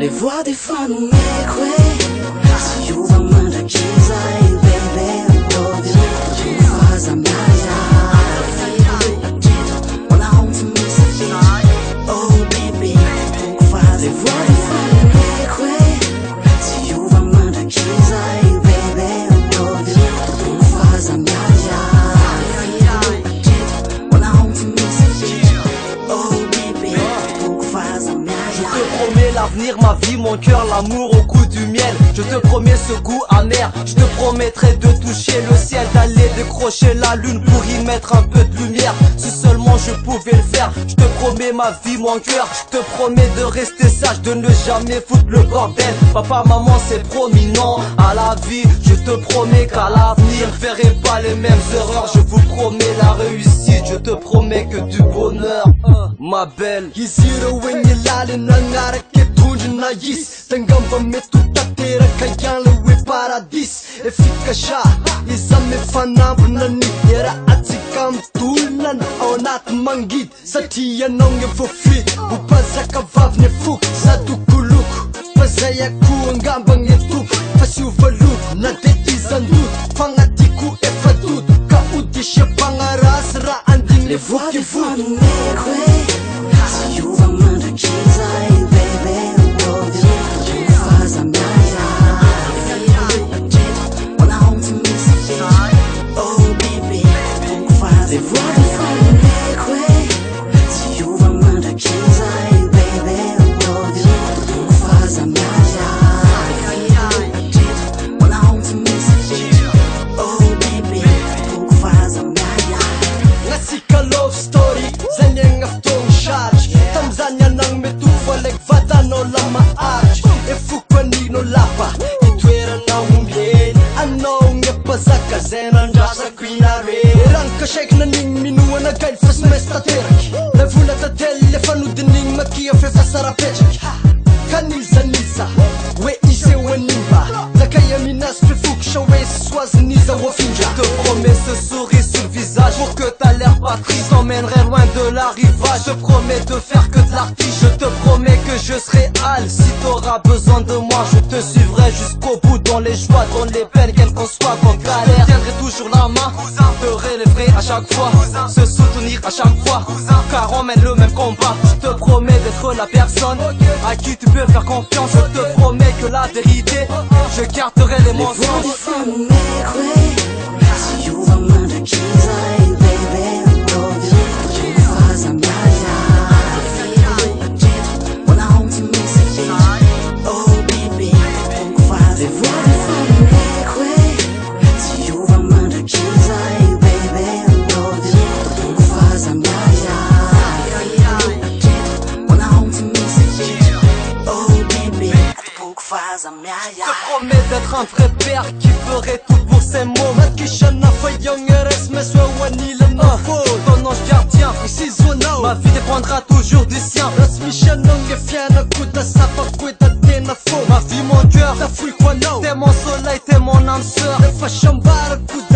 Les voix des fois nous m'écoutent. Si you want me to kiss I baby love you. Tu faz a magia. When I want to miss it. Oh baby, tu faz. Les voix des fois nous m'écoutent. Si you want me to kiss I baby love you. Tu faz a magia. When I want to miss it. Oh baby, tu faz a magia. Je te promets l'avenir, ma vie, mon cœur, l'amour au goût du miel. Je te promets ce goût amer. Je te promettrai de toucher le ciel, d'aller décrocher la lune pour y mettre un peu de lumière. Si seulement je pouvais le faire. Je te promets ma vie, mon cœur. Je te promets de rester sage, de ne jamais foutre le bordel. Papa, maman, c'est promis, non à la vie. Je te promets qu'à l'avenir, je ferai pas les mêmes erreurs. Je vous promets la réussite. Je te promets que du bonheur, ma belle. Na is Tangamba me tutatera kayang we paradis E fica já Izame fanambna ni Era atsikam tulan Ao nat mangid Satia nong e vofit Upazaka vavne fuk Sa dukuluk Pazaya ku angambang e tuk Fasiu valut Na detizandut Fangatiku e fadut Kaudisha pangaras Ra anding Les voix des fois nous m'écoutent. Si you want me to kiss I baby. Les voix des fois nous m'écoutent. Si you want me to kiss I baby love you. Tu faz a magia. When I want to miss it. Oh baby, tu faz a magia. Ngasika love story Zanyang aftong charge Tamzanya nang metuvaleg vadano lama arch E fukwani no lapa Itwera na umbiel Ano nge pazaka zenan jasa quinare Ranka shake na ning minua na gail fas mesta terak La vula ta del fanudining makia fe fasara pechak Kaniza niza We ise wenimba Zakaya minas fe fuksha we swazniza wafinja Je te promets ce sourire sur le visage Pour que t'as l'air pas triste T'emmènerai loin de l'arrivage Je te promets de faire que de l'artiste Je te promets que je serai hal Si t'auras besoin de moi Je te suivrai jusqu'au bout Dans les joies, dans les peines Quel qu'on soit qu'on galère Je tiendrai toujours la main Te relèverai à chaque fois Se soutenir à chaque fois Car on mène le même combat Je te promets d'être la personne À qui tu peux faire confiance Je te promets que la vérité Je garderai les mensonges. Les voix des fois nous m'écoutent. Si you want me to kiss I baby love you. Tu faz a magia. When I want to miss it. Oh baby, tu faz. Les voix des fois nous m'écoutent. Si you want me to kiss I baby love you. Tu faz a magia. When I want to miss it. Oh baby, tu faz a magia. Je te promets d'être un vrai père qui ferait tout pour ses mots. Makishana fayong eres me swani le nafo. Ton ange gardien, ici zona. Ma vie dépendra toujours du sien. Rasmishanong e fiana kuta sapa kuta tena fo. Ma vie, mon cœur, ta fouille quoi no. T'es mon soleil, t'es mon âme sœur. Le fashambara kuta.